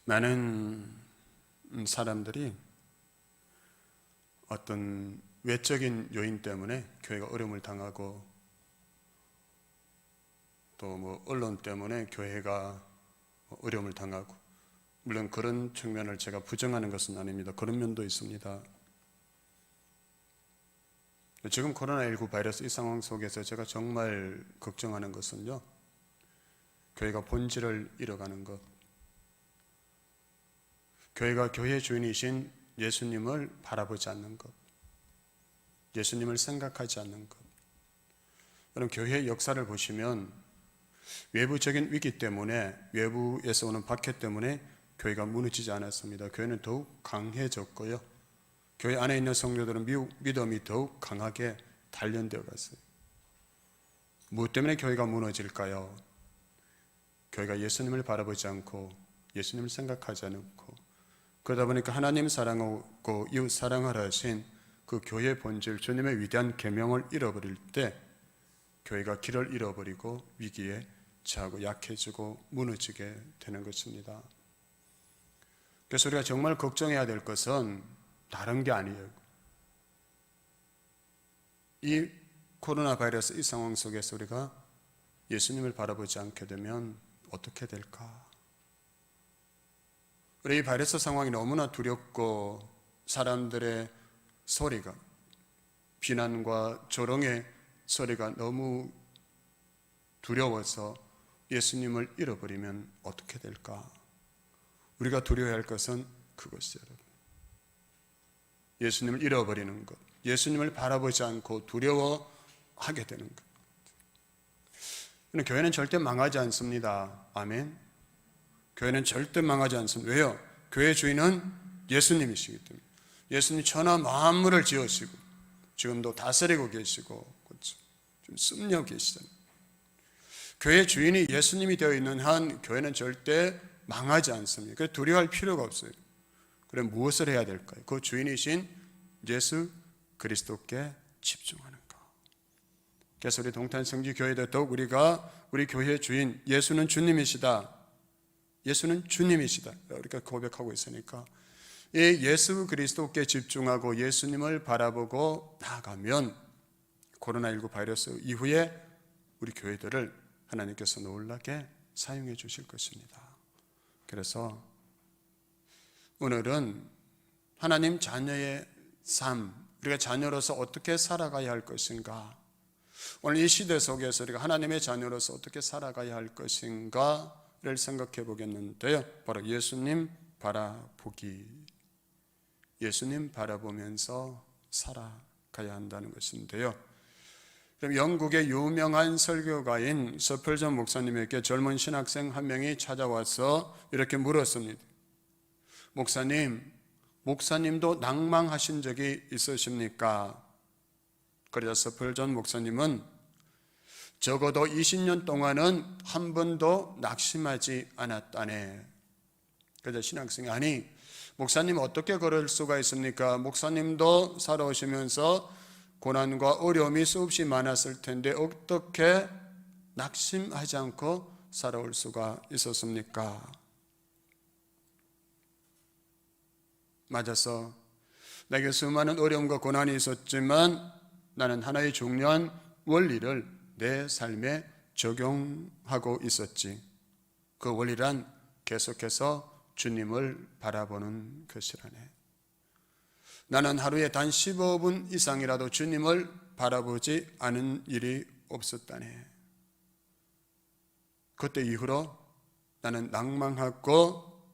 많은 사람들이 어떤 외적인 요인 때문에 교회가 어려움을 당하고 또 언론 때문에 교회가 어려움을 당하고, 물론 그런 측면을 제가 부정하는 것은 아닙니다. 그런 면도 있습니다. 지금 코로나19 바이러스 이 상황 속에서 제가 정말 걱정하는 것은요, 교회가 본질을 잃어가는 것, 교회가 교회 주인이신 예수님을 바라보지 않는 것, 예수님을 생각하지 않는 것. 여러분, 교회의 역사를 보시면 외부적인 위기 때문에, 외부에서 오는 박해 때문에 교회가 무너지지 않았습니다. 교회는 더욱 강해졌고요, 교회 안에 있는 성도들은 믿음이 더욱 강하게 단련되어 갔어요. 무엇 때문에 교회가 무너질까요? 교회가 예수님을 바라보지 않고 예수님을 생각하지 않고, 그러다 보니까 하나님 사랑하고 이웃 사랑하라 하신 그 교회의 본질, 주님의 위대한 계명을 잃어버릴 때 교회가 길을 잃어버리고 위기에 처하고 약해지고 무너지게 되는 것입니다. 그래서 우리가 정말 걱정해야 될 것은 다른 게 아니에요. 이 코로나 바이러스 이 상황 속에서 우리가 예수님을 바라보지 않게 되면 어떻게 될까? 우리 이 바이러스 상황이 너무나 두렵고 사람들의 소리가, 비난과 조롱의 소리가 너무 두려워서 예수님을 잃어버리면 어떻게 될까? 우리가 두려워해야 할 것은 그것이에요, 여러분. 예수님을 잃어버리는 것, 예수님을 바라보지 않고 두려워하게 되는 것. 교회는 절대 망하지 않습니다. 아멘. 교회는 절대 망하지 않습니다. 왜요? 교회 주인은 예수님이시기 때문에. 예수님 천하 만물을 지으시고 지금도 다스리고 계시고, 그렇죠, 좀 씀려 계시잖아요. 교회 주인이 예수님이 되어 있는 한 교회는 절대 망하지 않습니다. 그래서 두려워할 필요가 없어요. 그럼 무엇을 해야 될까요? 그 주인이신 예수 그리스도께 집중하는 것. 그래서 우리 동탄성지교회도 더욱 우리가 우리 교회의 주인 예수는 주님이시다, 예수는 주님이시다 우리가 고백하고 있으니까, 이 예수 그리스도께 집중하고 예수님을 바라보고 나아가면 코로나19 바이러스 이후에 우리 교회들을 하나님께서 놀랍게 사용해 주실 것입니다. 그래서 오늘은 하나님 자녀의 삶, 우리가 자녀로서 어떻게 살아가야 할 것인가, 오늘 이 시대 속에서 우리가 하나님의 자녀로서 어떻게 살아가야 할 것인가를 생각해 보겠는데요, 바로 예수님 바라보기, 예수님 바라보면서 살아가야 한다는 것인데요. 그럼 영국의 유명한 설교가인 서펄전 목사님에게 젊은 신학생 한 명이 찾아와서 이렇게 물었습니다. 목사님도 낭망하신 적이 있으십니까? 그래서 서펄전 목사님은 적어도 20년 동안은 한 번도 낙심하지 않았다네. 그래서 신학생이, 아니 목사님 어떻게 그럴 수가 있습니까? 목사님도 살아오시면서 고난과 어려움이 수없이 많았을 텐데 어떻게 낙심하지 않고 살아올 수가 있었습니까? 맞아서 내게 수많은 어려움과 고난이 있었지만 나는 하나의 중요한 원리를 내 삶에 적용하고 있었지. 그 원리란 계속해서 주님을 바라보는 것이라네. 나는 하루에 단 15분 이상이라도 주님을 바라보지 않은 일이 없었다네. 그때 이후로 나는 낭망하고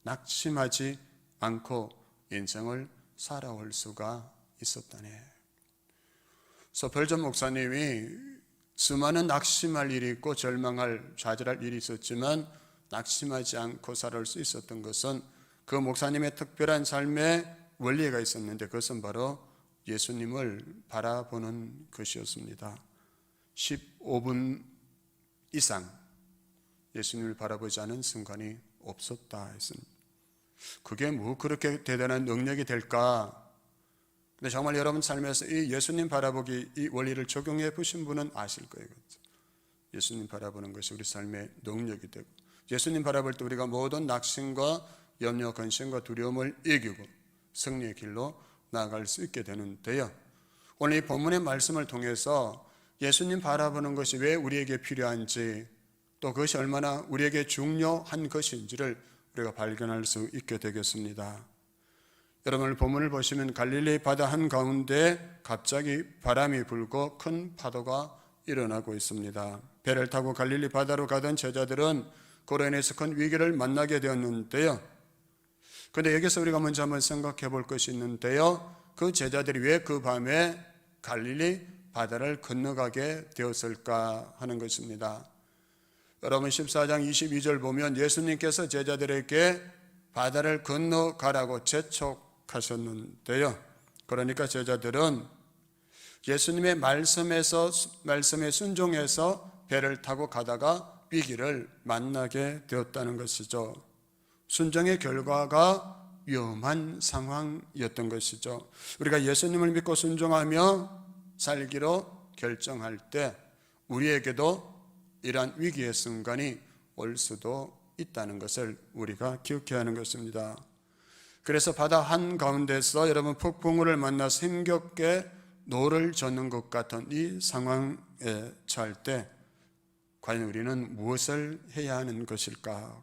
낙심하지 않고 인생을 살아올 수가 있었다네. 서펄전 목사님이 수많은 낙심할 일이 있고 절망할, 좌절할 일이 있었지만 낙심하지 않고 살아올 수 있었던 것은 그 목사님의 특별한 삶의 원리가 있었는데, 그것은 바로 예수님을 바라보는 것이었습니다. 15분 이상 예수님을 바라보지 않은 순간이 없었다 했습니다. 그게 뭐 그렇게 대단한 능력이 될까? 근데 정말 여러분 삶에서 이 예수님 바라보기 이 원리를 적용해 보신 분은 아실 거예요. 예수님 바라보는 것이 우리 삶의 능력이 되고, 예수님 바라볼 때 우리가 모든 낙심과 염려, 근심과 두려움을 이기고 승리의 길로 나아갈 수 있게 되는데요. 오늘 이 본문의 말씀을 통해서 예수님 바라보는 것이 왜 우리에게 필요한지, 또 그것이 얼마나 우리에게 중요한 것인지를 우리가 발견할 수 있게 되겠습니다. 여러분, 본문을 보시면 갈릴리 바다 한가운데 갑자기 바람이 불고 큰 파도가 일어나고 있습니다. 배를 타고 갈릴리 바다로 가던 제자들은 그로 인해서 큰 위기를 만나게 되었는데요. 그런데 여기서 우리가 먼저 한번 생각해 볼 것이 있는데요. 그 제자들이 왜 그 밤에 갈릴리 바다를 건너가게 되었을까 하는 것입니다. 여러분, 14장 22절 보면 예수님께서 제자들에게 바다를 건너가라고 재촉하셨는데요. 그러니까 제자들은 예수님의 말씀에 순종해서 배를 타고 가다가 위기를 만나게 되었다는 것이죠. 순종의 결과가 위험한 상황이었던 것이죠. 우리가 예수님을 믿고 순종하며 살기로 결정할 때 우리에게도 이러한 위기의 순간이 올 수도 있다는 것을 우리가 기억해야 하는 것입니다. 그래서 바다 한가운데서 여러분 폭풍우를 만나 힘겹게 노를 젓는 것 같은 이 상황에 처할 때 과연 우리는 무엇을 해야 하는 것일까?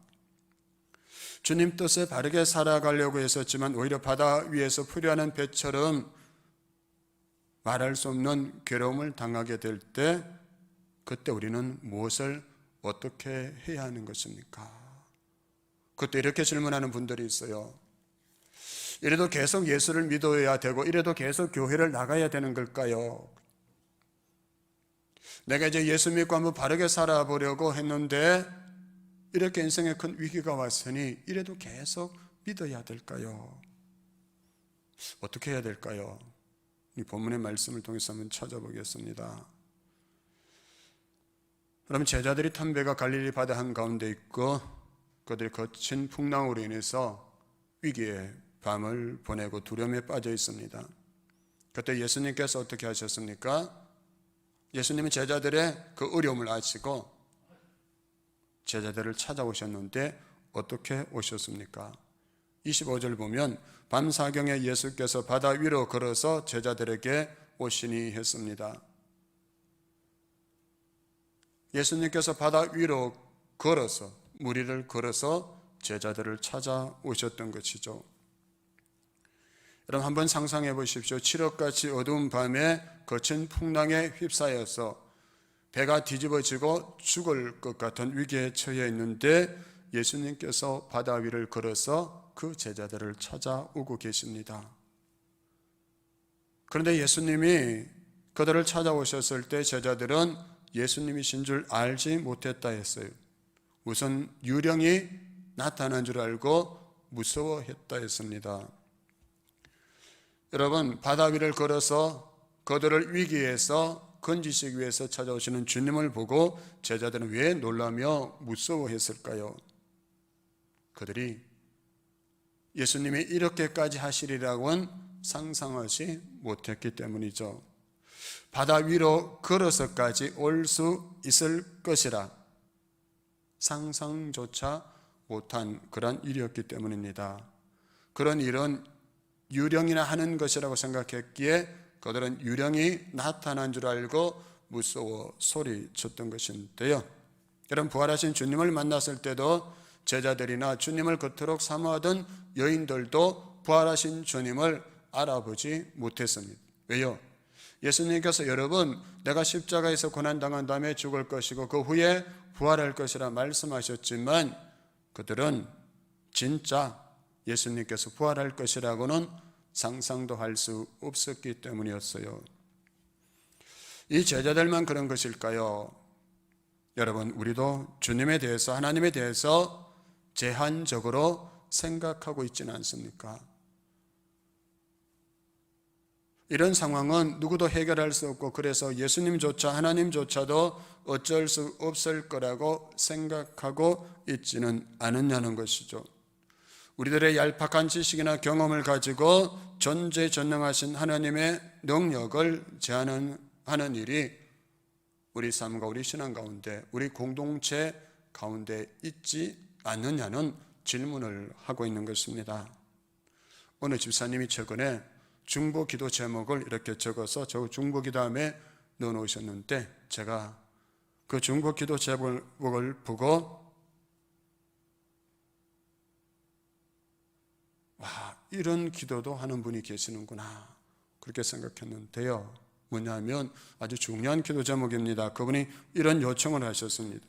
주님 뜻에 바르게 살아가려고 했었지만 오히려 바다 위에서 풀이하는 배처럼 말할 수 없는 괴로움을 당하게 될 때 그때 우리는 무엇을 어떻게 해야 하는 것입니까? 그때 이렇게 질문하는 분들이 있어요. 이래도 계속 예수를 믿어야 되고 이래도 계속 교회를 나가야 되는 걸까요? 내가 이제 예수 믿고 한번 바르게 살아보려고 했는데 이렇게 인생에 큰 위기가 왔으니 이래도 계속 믿어야 될까요? 어떻게 해야 될까요? 이 본문의 말씀을 통해서 한번 찾아보겠습니다. 그러면 제자들이 탄 배가 갈릴리 바다 한가운데 있고 그들이 거친 풍랑으로 인해서 위기의 밤을 보내고 두려움에 빠져 있습니다. 그때 예수님께서 어떻게 하셨습니까? 예수님은 제자들의 그 어려움을 아시고 제자들을 찾아오셨는데 어떻게 오셨습니까? 25절 보면 밤사경에 예수께서 바다 위로 걸어서 제자들에게 오시니 했습니다. 예수님께서 바다 위로 걸어서 물 위를 걸어서 제자들을 찾아오셨던 것이죠. 여러분 한번 상상해 보십시오. 칠흑같이 어두운 밤에 거친 풍랑에 휩싸여서 배가 뒤집어지고 죽을 것 같은 위기에 처해 있는데 예수님께서 바다 위를 걸어서 그 제자들을 찾아오고 계십니다. 그런데 예수님이 그들을 찾아오셨을 때 제자들은 예수님이신 줄 알지 못했다 했어요. 우선 유령이 나타난 줄 알고 무서워했다 했습니다. 여러분, 바다 위를 걸어서 그들을 위기에서 건지시기 위해서 찾아오시는 주님을 보고 제자들은 왜 놀라며 무서워했을까요? 그들이 예수님이 이렇게까지 하시리라고는 상상하지 못했기 때문이죠. 바다 위로 걸어서까지 올 수 있을 것이라 상상조차 못한 그런 일이었기 때문입니다. 그런 일은 유령이나 하는 것이라고 생각했기에 그들은 유령이 나타난 줄 알고 무서워 소리쳤던 것인데요. 여러분, 부활하신 주님을 만났을 때도 제자들이나 주님을 그토록 사모하던 여인들도 부활하신 주님을 알아보지 못했습니다. 왜요? 예수님께서 여러분, 내가 십자가에서 고난당한 다음에 죽을 것이고 그 후에 부활할 것이라 말씀하셨지만 그들은 진짜 예수님께서 부활할 것이라고는 상상도 할 수 없었기 때문이었어요. 이 제자들만 그런 것일까요? 여러분, 우리도 주님에 대해서, 하나님에 대해서 제한적으로 생각하고 있지는 않습니까? 이런 상황은 누구도 해결할 수 없고 그래서 예수님조차 하나님조차도 어쩔 수 없을 거라고 생각하고 있지는 않느냐는 것이죠. 우리들의 얄팍한 지식이나 경험을 가지고 전지전능하신 하나님의 능력을 제한하는 일이 우리 삶과 우리 신앙 가운데, 우리 공동체 가운데 있지 않느냐는 질문을 하고 있는 것입니다. 어느 집사님이 최근에 중보 기도 제목을 이렇게 적어서 저 중보 기도함에 넣어놓으셨는데, 제가 그 중보 기도 제목을 보고 와, 이런 기도도 하는 분이 계시는구나, 그렇게 생각했는데요. 뭐냐면 아주 중요한 기도 제목입니다. 그분이 이런 요청을 하셨습니다.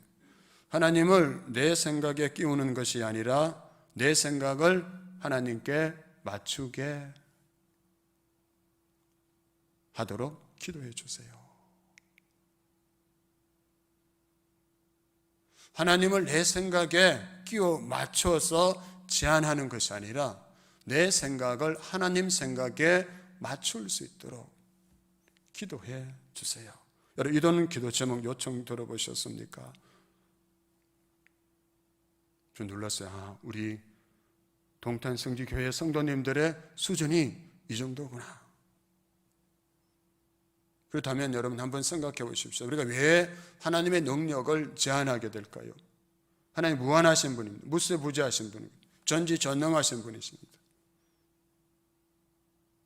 하나님을 내 생각에 끼우는 것이 아니라 내 생각을 하나님께 맞추게 하도록 기도해 주세요. 하나님을 내 생각에 끼워 맞춰서 제한하는 것이 아니라 내 생각을 하나님 생각에 맞출 수 있도록 기도해 주세요. 여러분, 이런 기도 제목 요청 들어보셨습니까? 좀 놀랐어요. 우리 동탄 성지교회 성도님들의 수준이 이 정도구나. 그렇다면 여러분 한번 생각해 보십시오. 우리가 왜 하나님의 능력을 제한하게 될까요? 하나님 무한하신 분입니다. 무수부지하신 분입니다. 전지전능하신 분이십니다.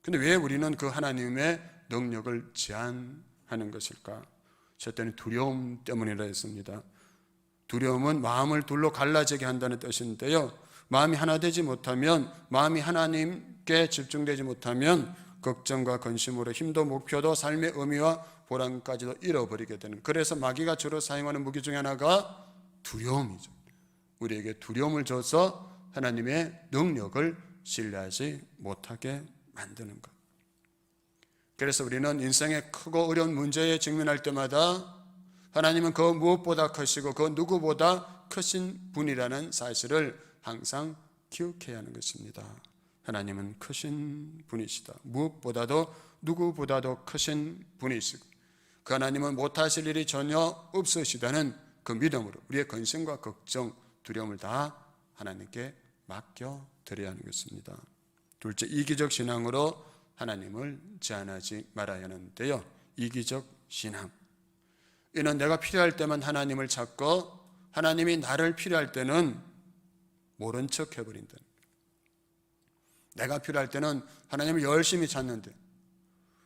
그런데 왜 우리는 그 하나님의 능력을 제한하는 것일까? 첫째는 두려움 때문이라 했습니다. 두려움은 마음을 둘로 갈라지게 한다는 뜻인데요, 마음이 하나 되지 못하면, 마음이 하나님께 집중되지 못하면 걱정과 근심으로 힘도 목표도 삶의 의미와 보람까지도 잃어버리게 되는, 그래서 마귀가 주로 사용하는 무기 중에 하나가 두려움이죠. 우리에게 두려움을 줘서 하나님의 능력을 신뢰하지 못하게 만드는 것. 그래서 우리는 인생의 크고 어려운 문제에 직면할 때마다 하나님은 그 무엇보다 크시고 그 누구보다 크신 분이라는 사실을 항상 기억해야 하는 것입니다. 하나님은 크신 분이시다. 무엇보다도 누구보다도 크신 분이시고 그 하나님은 못하실 일이 전혀 없으시다는 그 믿음으로 우리의 근심과 걱정, 두려움을 다 하나님께 맡겨드려야 하는 것입니다. 둘째, 이기적 신앙으로 하나님을 제한하지 말아야 하는데요, 이기적 신앙, 이는 내가 필요할 때만 하나님을 찾고 하나님이 나를 필요할 때는 모른 척 해버린다. 내가 필요할 때는 하나님을 열심히 찾는데,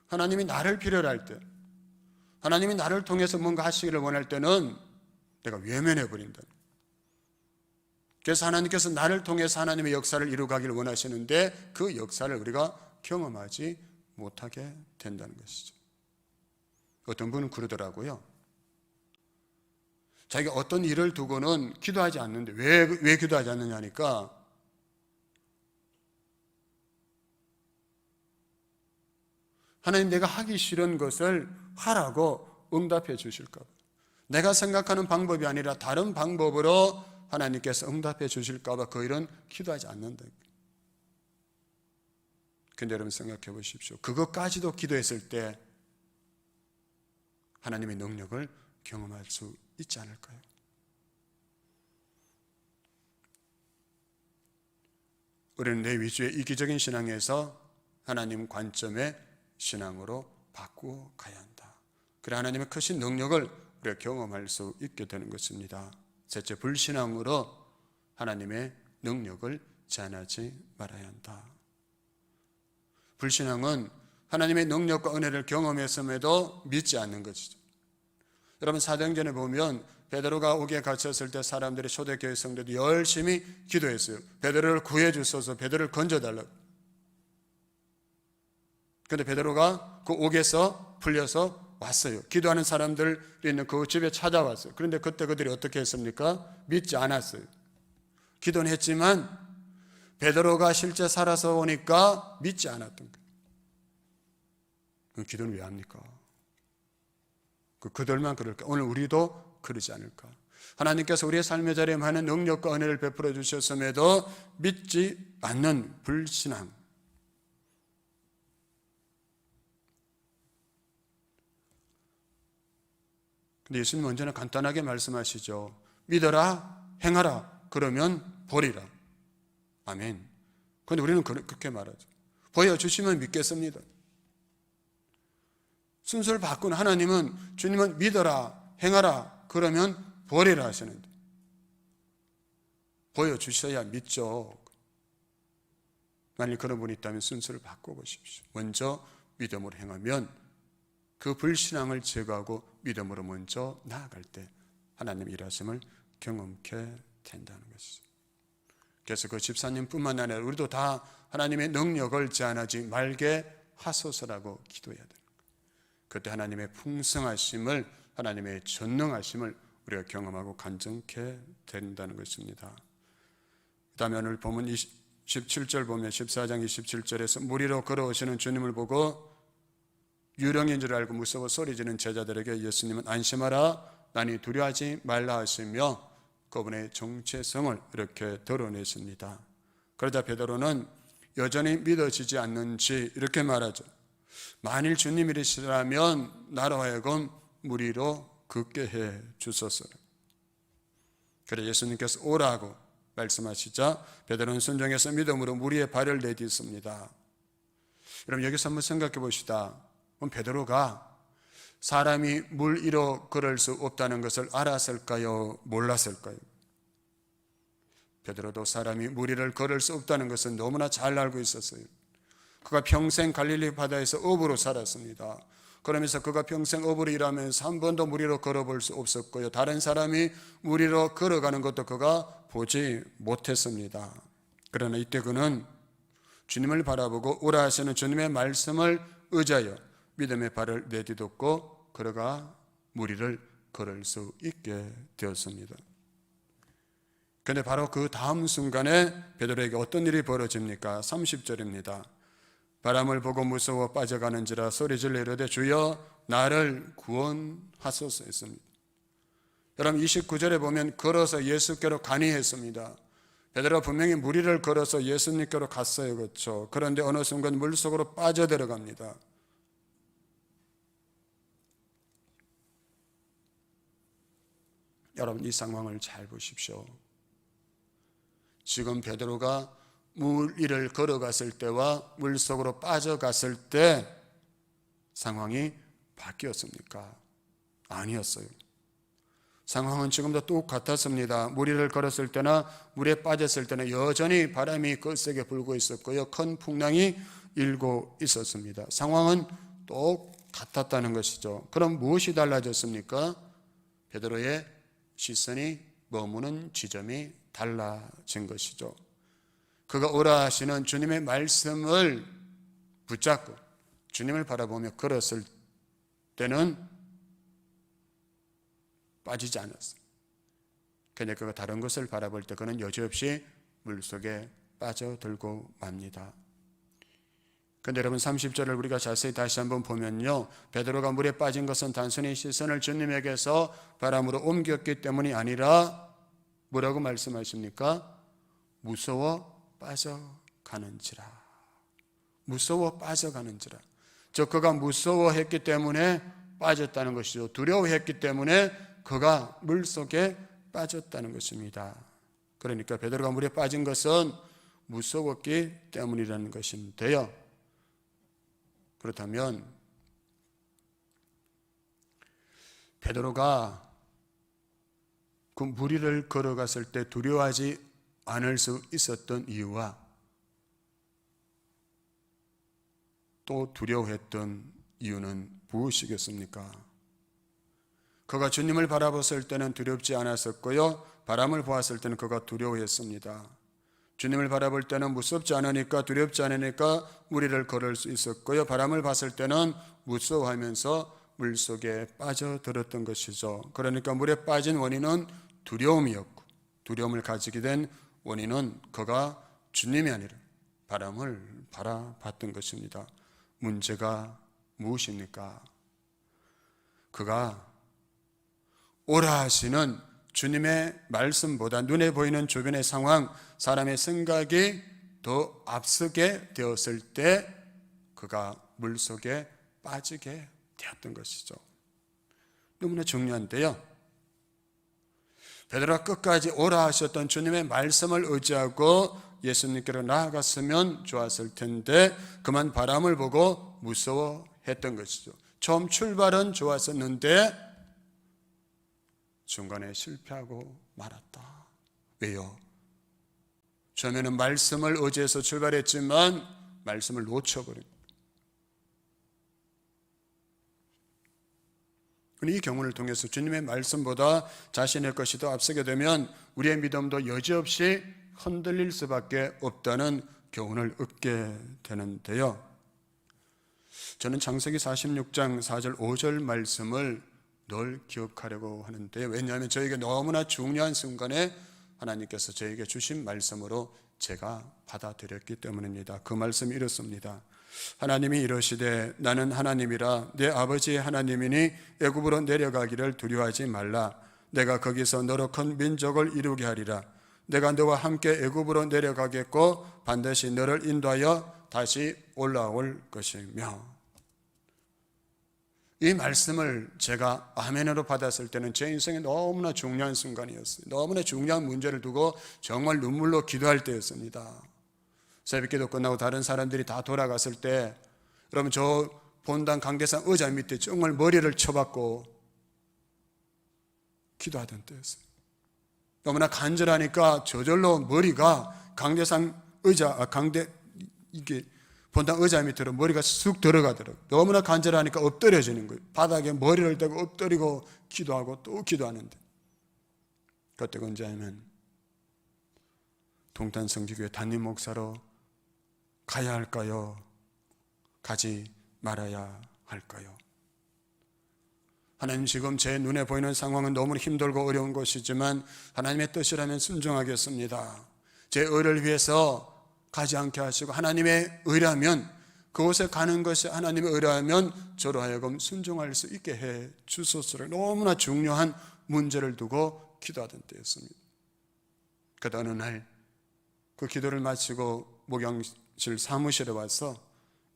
하나님이 나를 필요로 할 때, 하나님이 나를 통해서 뭔가 하시기를 원할 때는 내가 외면해버린다. 그래서 하나님께서 나를 통해서 하나님의 역사를 이루가기를 원하시는데 그 역사를 우리가 경험하지 못하게 된다는 것이죠. 어떤 분은 그러더라고요. 자기가 어떤 일을 두고는 기도하지 않는데 왜 기도하지 않느냐니까, 하나님 내가 하기 싫은 것을 하라고 응답해 주실까 봐, 내가 생각하는 방법이 아니라 다른 방법으로 하나님께서 응답해 주실까 봐 그 일은 기도하지 않는다. 근데 여러분 생각해 보십시오. 그것까지도 기도했을 때 하나님의 능력을 경험할 수 있지 않을까요? 우리는 내 위주의 이기적인 신앙에서 하나님 관점의 신앙으로 바꾸어 가야 한다. 그래 하나님의 크신 능력을 우리가 경험할 수 있게 되는 것입니다. 셋째, 불신앙으로 하나님의 능력을 제한하지 말아야 한다. 불신앙은 하나님의 능력과 은혜를 경험했음에도 믿지 않는 것이죠. 여러분 사도행전에 보면 베드로가 옥에 갇혔을 때 사람들이 초대교회 성도들이 열심히 기도했어요. 베드로를 구해 주소서, 베드로를 건져달라고. 그런데 베드로가 그 옥에서 풀려서 왔어요. 기도하는 사람들이 있는 그 집에 찾아왔어요. 그런데 그때 그들이 어떻게 했습니까? 믿지 않았어요. 기도는 했지만 베드로가 실제 살아서 오니까 믿지 않았던 거예요. 그 기도는 왜 합니까? 그들만 그럴까? 오늘 우리도 그러지 않을까? 하나님께서 우리의 삶의 자리에 많은 능력과 은혜를 베풀어 주셨음에도 믿지 않는 불신앙. 근데 예수님 언제나 간단하게 말씀하시죠. 믿어라, 행하라, 그러면 보리라. 아멘. 그런데 우리는 그렇게 말하죠. 보여주시면 믿겠습니다. 순서를 바꾼 하나님은, 주님은 믿어라, 행하라. 그러면 보리라 하시는데 보여주셔야 믿죠. 만일 그런 분이 있다면 순서를 바꿔보십시오. 먼저 믿음으로 행하면 그 불신앙을 제거하고 믿음으로 먼저 나아갈 때 하나님 일하심을 경험케 된다는 것이죠. 그래서 그 집사님뿐만 아니라 우리도 다 하나님의 능력을 제한하지 말게 하소서라고 기도해야 되는 거예요. 그때 하나님의 풍성하심을, 하나님의 전능하심을 우리가 경험하고 간증케 된다는 것입니다. 그 다음에 오늘 보면 17절 보면 14장 27절에서 무리로 걸어오시는 주님을 보고 유령인 줄 알고 무서워 소리지는 제자들에게 예수님은 안심하라, 나니 두려워하지 말라 하시며 그분의 정체성을 이렇게 드러내십니다. 그러자 베드로는 여전히 믿어지지 않는지 이렇게 말하죠. 만일 주님이시라면 나로 하여금 무리로 걷게 해 주소서. 그래 예수님께서 오라고 말씀하시자 베드로는 순종해서 믿음으로 무리의 발을 내딛습니다. 여러분 여기서 한번 생각해 봅시다. 그럼 베드로가 사람이 물 위로 걸을 수 없다는 것을 알았을까요? 몰랐을까요? 베드로도 사람이 물 위를 걸을 수 없다는 것은 너무나 잘 알고 있었어요. 그가 평생 갈릴리 바다에서 어부로 살았습니다. 그러면서 그가 평생 어부로 일하면서 한 번도 물 위로 걸어볼 수 없었고요. 다른 사람이 물 위로 걸어가는 것도 그가 보지 못했습니다. 그러나 이때 그는 주님을 바라보고 오라 하시는 주님의 말씀을 의지하여 믿음의 발을 내딛었고 걸어가 물 위를 걸을 수 있게 되었습니다. 그런데 바로 그 다음 순간에 베드로에게 어떤 일이 벌어집니까? 30절입니다. 바람을 보고 무서워 빠져가는지라 소리질러 이르되 주여 나를 구원하소서 했습니다. 여러분 29절에 보면 걸어서 예수께로 가니 했습니다. 베드로가 분명히 물 위를 걸어서 예수님께로 갔어요. 그렇죠? 그런데 어느 순간 물속으로 빠져들어갑니다. 여러분 이 상황을 잘 보십시오. 지금 베드로가 물 위를 걸어갔을 때와 물속으로 빠져갔을 때 상황이 바뀌었습니까? 아니었어요. 상황은 지금도 똑같았습니다. 물 위를 걸었을 때나 물에 빠졌을 때는 여전히 바람이 거세게 불고 있었고요. 큰 풍랑이 일고 있었습니다. 상황은 똑같았다는 것이죠. 그럼 무엇이 달라졌습니까? 베드로의 시선이 머무는 지점이 달라진 것이죠. 그가 오라 하시는 주님의 말씀을 붙잡고 주님을 바라보며 걸었을 때는 빠지지 않았어요. 그런데 그가 다른 것을 바라볼 때 그는 여지없이 물속에 빠져들고 맙니다. 그런데 여러분 30절을 우리가 자세히 다시 한번 보면요, 베드로가 물에 빠진 것은 단순히 시선을 주님에게서 바람으로 옮겼기 때문이 아니라 뭐라고 말씀하십니까? 무서워 빠져가는지라. 무서워 빠져가는지라. 즉 그가 무서워했기 때문에 빠졌다는 것이죠. 두려워했기 때문에 그가 물속에 빠졌다는 것입니다. 그러니까 베드로가 물에 빠진 것은 무서웠기 때문이라는 것인데요. 그렇다면 베드로가 그 물 위를 걸어갔을 때 두려워하지 않을 수 있었던 이유와 또 두려워했던 이유는 무엇이겠습니까? 그가 주님을 바라봤을 때는 두렵지 않았었고요, 바람을 보았을 때는 그가 두려워했습니다. 주님을 바라볼 때는 무섭지 않으니까, 두렵지 않으니까 물 위를 걸을 수 있었고요, 바람을 봤을 때는 무서워하면서 물속에 빠져들었던 것이죠. 그러니까 물에 빠진 원인은 두려움이었고, 두려움을 가지게 된 원인은 그가 주님이 아니라 바람을 바라봤던 것입니다. 문제가 무엇입니까? 그가 오라 하시는 주님의 말씀보다 눈에 보이는 주변의 상황, 사람의 생각이 더 앞서게 되었을 때 그가 물속에 빠지게 되었던 것이죠. 너무나 중요한데요, 베드로가 끝까지 오라 하셨던 주님의 말씀을 의지하고 예수님께로 나아갔으면 좋았을 텐데 그만 바람을 보고 무서워했던 것이죠. 처음 출발은 좋았었는데 중간에 실패하고 말았다. 왜요? 처음에는 말씀을 의지해서 출발했지만 말씀을 놓쳐버린. 이 경우를 통해서 주님의 말씀보다 자신의 것이 더 앞서게 되면 우리의 믿음도 여지없이 흔들릴 수밖에 없다는 교훈을 얻게 되는데요. 저는 창세기 46장 4절 5절 말씀을 늘 기억하려고 하는데, 왜냐하면 저에게 너무나 중요한 순간에 하나님께서 저에게 주신 말씀으로 제가 받아들였기 때문입니다. 그 말씀이 이렇습니다. 하나님이 이러시되 나는 하나님이라 내 아버지의 하나님이니 애굽으로 내려가기를 두려워하지 말라. 내가 거기서 너로 큰 민족을 이루게 하리라. 내가 너와 함께 애굽으로 내려가겠고 반드시 너를 인도하여 다시 올라올 것이며. 이 말씀을 제가 아멘으로 받았을 때는 제 인생에 너무나 중요한 순간이었어요. 너무나 중요한 문제를 두고 정말 눈물로 기도할 때였습니다. 새벽기도 끝나고 다른 사람들이 다 돌아갔을 때, 여러분 저 본당 강대상 의자 밑에 정말 머리를 쳐박고 기도하던 때였어요. 너무나 간절하니까 저절로 머리가 강대상 의자, 이게 본당 의자 밑으로 머리가 쑥 들어가더라고요. 너무나 간절하니까 엎드려지는 거예요. 바닥에 머리를 대고 엎드리고 기도하고 또 기도하는데, 그때가 언제냐면 동탄성지교회 담임 목사로 가야 할까요? 가지 말아야 할까요? 하나님, 지금 제 눈에 보이는 상황은 너무 힘들고 어려운 것이지만 하나님의 뜻이라면 순종하겠습니다. 제 의를 위해서 가지 않게 하시고, 하나님의 의라면, 그곳에 가는 것이 하나님의 의라면 저로 하여금 순종할 수 있게 해 주소서를 너무나 중요한 문제를 두고 기도하던 때였습니다. 그러다 어느 날 그 기도를 마치고 목양실 사무실에 와서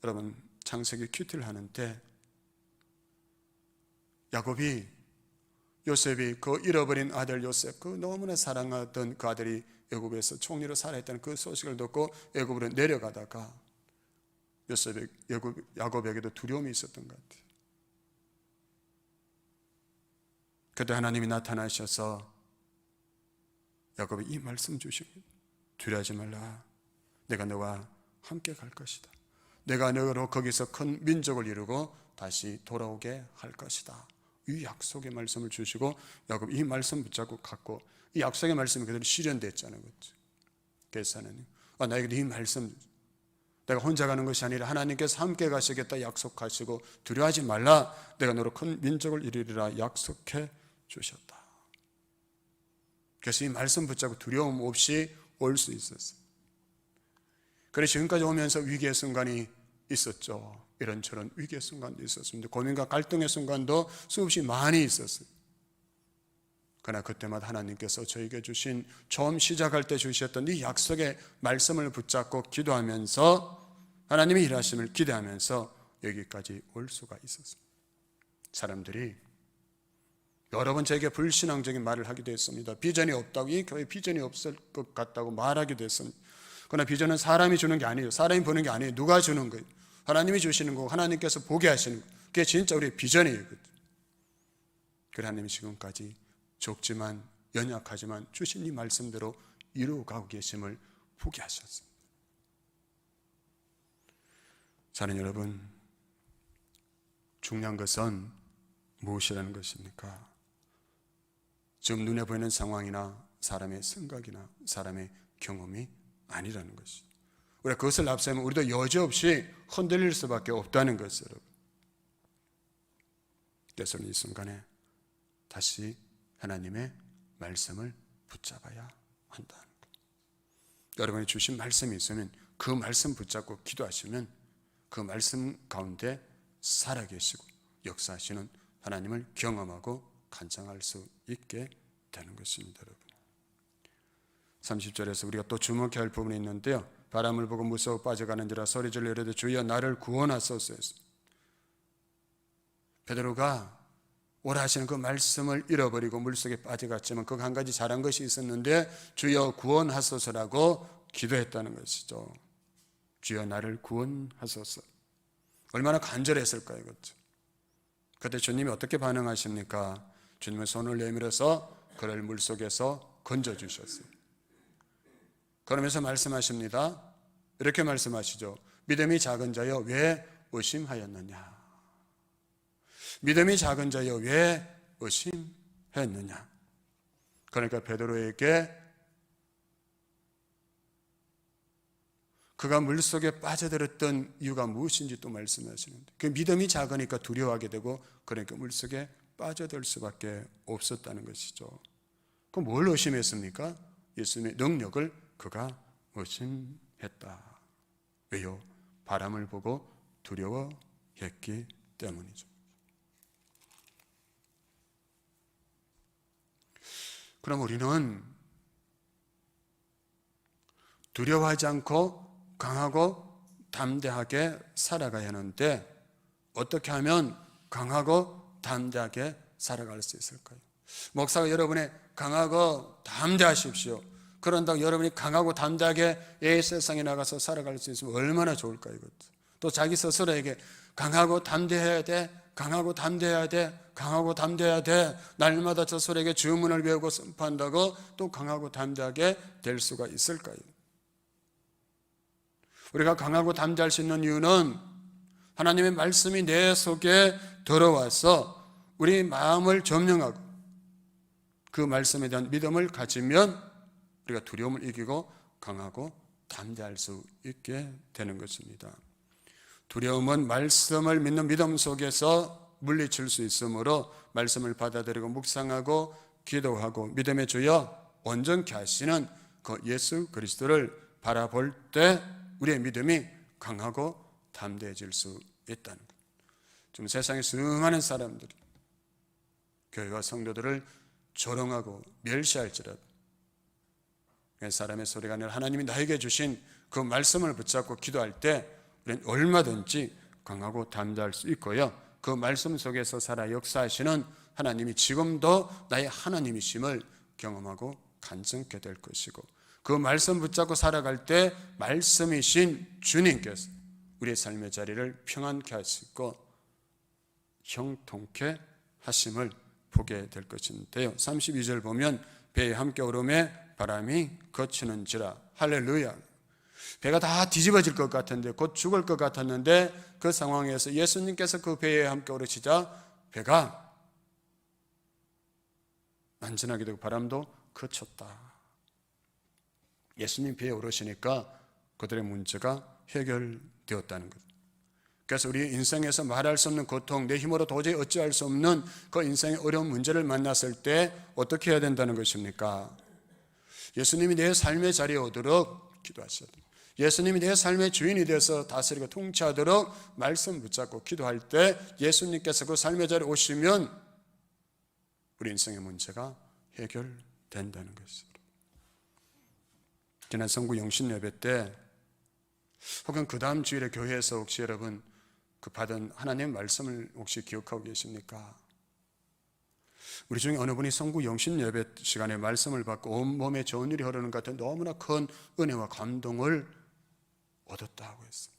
여러분 창세기 큐티를 하는데, 야곱이, 요셉이 그 잃어버린 아들 요셉, 그 너무나 사랑하던 그 아들이 애굽에서 총리로 살아있다는 그 소식을 듣고 애굽으로 내려가다가 야곱에게도 두려움이 있었던 것 같아요. 그때 하나님이 나타나셔서 야곱이 이 말씀 주십니다. 두려워하지 말라. 내가 너와 함께 갈 것이다. 내가 너로 거기서 큰 민족을 이루고 다시 돌아오게 할 것이다. 이 약속의 말씀을 주시고 야곱 이 말씀 붙잡고 갔고, 이 약속의 말씀이 그대로 실현됐잖아요. 그래서 하나님, 나에게 이 말씀, 내가 혼자 가는 것이 아니라 하나님께서 함께 가시겠다 약속하시고 두려워하지 말라. 내가 너로 큰 민족을 이루리라 약속해 주셨다. 그래서 이 말씀 붙잡고 두려움 없이 올 수 있었어요. 그래서 지금까지 오면서 위기의 순간이 있었죠. 이런저런 위기의 순간도 있었습니다. 고민과 갈등의 순간도 수없이 많이 있었어요. 그러나 그때마다 하나님께서 저에게 주신, 처음 시작할 때 주셨던 이 약속의 말씀을 붙잡고 기도하면서 하나님의 일하심을 기대하면서 여기까지 올 수가 있었습니다. 사람들이 여러 번 저에게 불신앙적인 말을 하기도 했습니다. 비전이 없다고, 이 교회 비전이 없을 것 같다고 말하기도 했습니다. 그러나 비전은 사람이 주는 게 아니에요. 사람이 보는 게 아니에요. 누가 주는 거예요? 하나님이 주시는 거고 하나님께서 보게 하시는 거예요. 그게 진짜 우리의 비전이에요. 그래 하나님이 지금까지 적지만 연약하지만 주신 이 말씀대로 이루어가고 계심을 보게 하셨습니다. 사는 여러분, 중요한 것은 무엇이라는 것입니까? 지금 눈에 보이는 상황이나 사람의 생각이나 사람의 경험이 아니라는 것이죠. 우리가 그것을 앞세우면 우리도 여지없이 흔들릴 수밖에 없다는 것을, 여러분. 그래서 이 순간에 다시 하나님의 말씀을 붙잡아야 한다는 것. 여러분이 주신 말씀이 있으면 그 말씀 붙잡고 기도하시면 그 말씀 가운데 살아계시고 역사하시는 하나님을 경험하고 간증할 수 있게 되는 것입니다. 여러분, 30절에서 우리가 또 주목해야 할 부분이 있는데요, 바람을 보고 무서워 빠져가는지라 소리질러 이르되 주여 나를 구원하소서 했습니다. 베드로가 오라 하시는 그 말씀을 잃어버리고 물속에 빠져갔지만 그 한 가지 잘한 것이 있었는데 주여 구원하소서라고 기도했다는 것이죠. 주여 나를 구원하소서. 얼마나 간절했을까요? 그렇죠? 그때 주님이 어떻게 반응하십니까? 주님은 손을 내밀어서 그를 물속에서 건져주셨어요. 그러면서 말씀하십니다. 이렇게 말씀하시죠. 믿음이 작은 자여 왜 의심하였느냐. 믿음이 작은 자여 왜 의심했느냐. 그러니까 베드로에게 그가 물속에 빠져들었던 이유가 무엇인지 또 말씀하시는데, 그 믿음이 작으니까 두려워하게 되고, 그러니까 물속에 빠져들 수밖에 없었다는 것이죠. 그럼 뭘 의심했습니까? 예수님의 능력을 그가 의심했다. 왜요? 바람을 보고 두려워했기 때문이죠. 그럼 우리는 두려워하지 않고 강하고 담대하게 살아가야 하는데, 어떻게 하면 강하고 담대하게 살아갈 수 있을까요? 목사가 여러분의 강하고 담대하십시오. 그런다고 여러분이 강하고 담대하게 이 세상에 나가서 살아갈 수 있으면 얼마나 좋을까요? 이것도. 또 자기 스스로에게 강하고 담대해야 돼, 강하고 담대해야 돼, 강하고 담대해야 돼, 날마다 스스로에게 주문을 외우고 선포한다고 또 강하고 담대하게 될 수가 있을까요? 우리가 강하고 담대할 수 있는 이유는 하나님의 말씀이 내 속에 들어와서 우리 마음을 점령하고 그 말씀에 대한 믿음을 가지면 우리가 두려움을 이기고 강하고 담대할 수 있게 되는 것입니다. 두려움은 말씀을 믿는 믿음 속에서 물리칠 수 있으므로 말씀을 받아들이고 묵상하고 기도하고 믿음의 주여 온전케 하시는 그 예수 그리스도를 바라볼 때 우리의 믿음이 강하고 담대해질 수 있다는 것. 지금 세상에 수많은 사람들이 교회와 성도들을 조롱하고 멸시할지라도 사람의 소리가 아니라 하나님이 나에게 주신 그 말씀을 붙잡고 기도할 때 우리는 얼마든지 강하고 담대할 수 있고요, 그 말씀 속에서 살아 역사하시는 하나님이 지금도 나의 하나님이심을 경험하고 간증케 될 것이고, 그 말씀 붙잡고 살아갈 때 말씀이신 주님께서 우리의 삶의 자리를 평안케 하시고 형통케 하심을 보게 될 것인데요. 32절 보면 배에 함께 오름에 바람이 거치는지라. 할렐루야. 배가 다 뒤집어질 것 같은데, 곧 죽을 것 같았는데 그 상황에서 예수님께서 그 배에 함께 오르시자 배가 안전하게 되고 바람도 그쳤다. 예수님 배에 오르시니까 그들의 문제가 해결되었다는 것. 그래서 우리 인생에서 말할 수 없는 고통, 내 힘으로 도저히 어찌할 수 없는 그 인생의 어려운 문제를 만났을 때 어떻게 해야 된다는 것입니까? 예수님이 내 삶의 자리에 오도록 기도하셔야 됩니다. 예수님이 내 삶의 주인이 되어서 다스리고 통치하도록 말씀 붙잡고 기도할 때 예수님께서 그 삶의 자리에 오시면 우리 인생의 문제가 해결된다는 것이죠. 지난 성구 영신 예배 때 혹은 그 다음 주일에 교회에서 혹시 여러분 그 받은 하나님의 말씀을 혹시 기억하고 계십니까? 우리 중에 어느 분이 성구 영신 예배 시간에 말씀을 받고 온몸에 좋은 일이 흐르는 것 같은 너무나 큰 은혜와 감동을 얻었다고 했어요.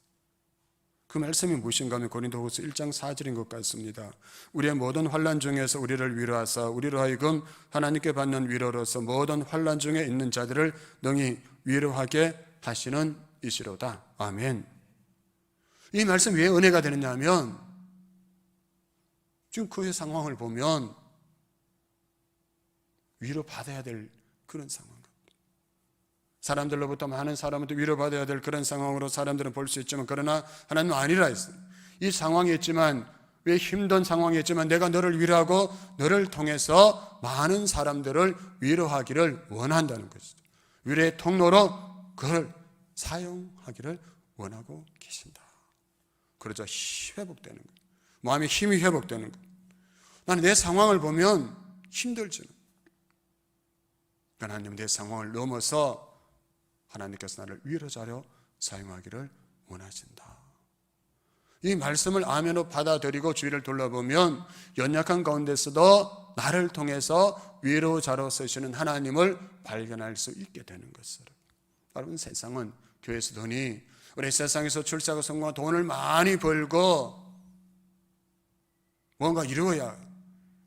그 말씀이 무엇인가 하면 고린도후서 1장 4절인 것 같습니다. 우리의 모든 환난 중에서 우리를 위로하사 우리로 하여금 하나님께 받는 위로로서 모든 환난 중에 있는 자들을 능히 위로하게 하시는 이시로다. 아멘. 이 말씀 왜 은혜가 되느냐 하면 지금 그의 상황을 보면 위로받아야 될 그런 상황. 사람들로부터 많은 사람한테 위로받아야 될 그런 상황으로 사람들은 볼 수 있지만, 그러나 하나님은 아니라 했어요. 이 상황이 있지만, 왜 힘든 상황이 있지만 내가 너를 위로하고 너를 통해서 많은 사람들을 위로하기를 원한다는 것이죠. 위로의 통로로 그걸 사용하기를 원하고 계신다. 그러자 회복되는 거예요. 마음의 힘이 회복되는 거예요. 나는 내 상황을 보면 힘들지만 하나님 내 상황을 넘어서 하나님께서 나를 위로자로 사용하기를 원하신다. 이 말씀을 아멘으로 받아들이고 주위를 둘러보면 연약한 가운데서도 나를 통해서 위로자로 쓰시는 하나님을 발견할 수 있게 되는 것을. 여러분, 세상은 교회에서 돈이, 우리 세상에서 출세하고 성공하고 돈을 많이 벌고 뭔가 이루어야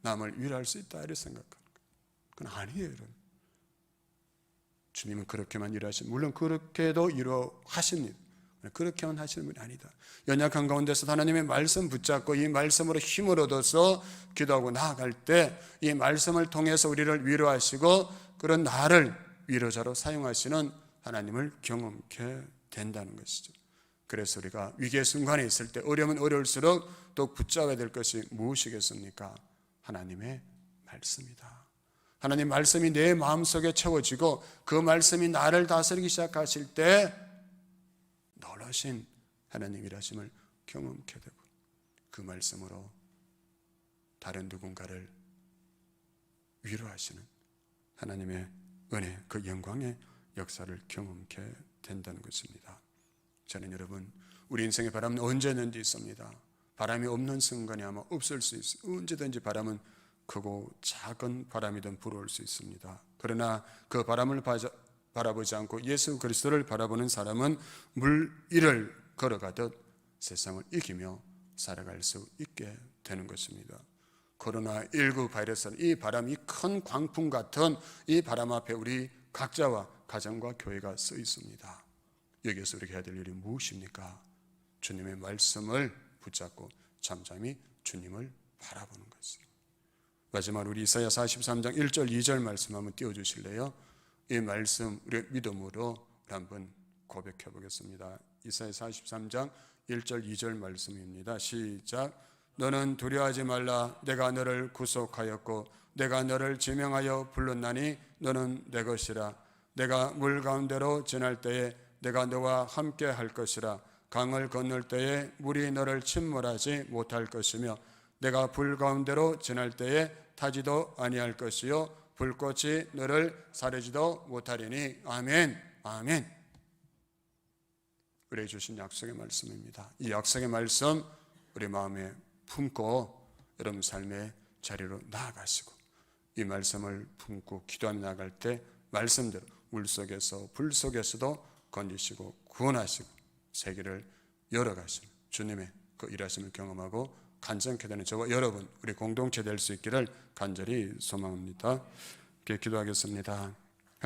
남을 위로할 수 있다 이렇게 생각하는 거예요. 그건 아니에요, 여러분. 주님은 그렇게만 일하십니다. 물론 그렇게도 위로하십니다. 그렇게만 하시는 분이 아니다. 연약한 가운데서 하나님의 말씀 붙잡고 이 말씀으로 힘을 얻어서 기도하고 나아갈 때 이 말씀을 통해서 우리를 위로하시고 그런 나를 위로자로 사용하시는 하나님을 경험케 된다는 것이죠. 그래서 우리가 위기의 순간에 있을 때 어려우면 어려울수록 또 붙잡아야 될 것이 무엇이겠습니까? 하나님의 말씀이다. 하나님 말씀이 내 마음속에 채워지고 그 말씀이 나를 다스리기 시작하실 때 놀라신 하나님 일하심을 경험케 되고 그 말씀으로 다른 누군가를 위로하시는 하나님의 은혜, 그 영광의 역사를 경험케 된다는 것입니다. 저는 여러분, 우리 인생의 바람은 언제든지 있습니다. 바람이 없는 순간이 아마 없을 수 있어요. 언제든지 바람은 크고 작은 바람이든 불어올 수 있습니다. 그러나 그 바람을 바라보지 않고 예수 그리스도를 바라보는 사람은 물 위를 걸어가듯 세상을 이기며 살아갈 수 있게 되는 것입니다. 코로나19 바이러스는 이 바람이 큰 광풍 같은 이 바람 앞에 우리 각자와 가정과 교회가 서 있습니다. 여기에서 우리가 해야 될 일이 무엇입니까? 주님의 말씀을 붙잡고 잠잠히 주님을 바라보는 것입니다. 마지막으로 우리 이사야 43장 1절 2절 말씀 한번 띄워주실래요? 이 말씀 우리 믿음으로 한번 고백해 보겠습니다. 이사야 43장 1절 2절 말씀입니다. 시작. 너는 두려워하지 말라. 내가 너를 구속하였고 내가 너를 지명하여 불렀나니 너는 내 것이라. 내가 물 가운데로 지날 때에 내가 너와 함께 할 것이라. 강을 건널 때에 물이 너를 침몰하지 못할 것이며 내가 불 가운데로 지날 때에 타지도 아니할 것이요 불꽃이 너를 사르지도 못하리니. 아멘. 아멘. 우리에게 주신 약속의 말씀입니다. 이 약속의 말씀 우리 마음에 품고 여러분 삶의 자리로 나아가시고 이 말씀을 품고 기도하며 나아갈 때 말씀대로 물속에서 불 속에서도 건지시고 구원하시고 세계를 열어가시는 주님의 그 일하심을 경험하고 간증케 되는 저와 여러분 우리 공동체 될 수 있기를 간절히 소망합니다. 기도하겠습니다.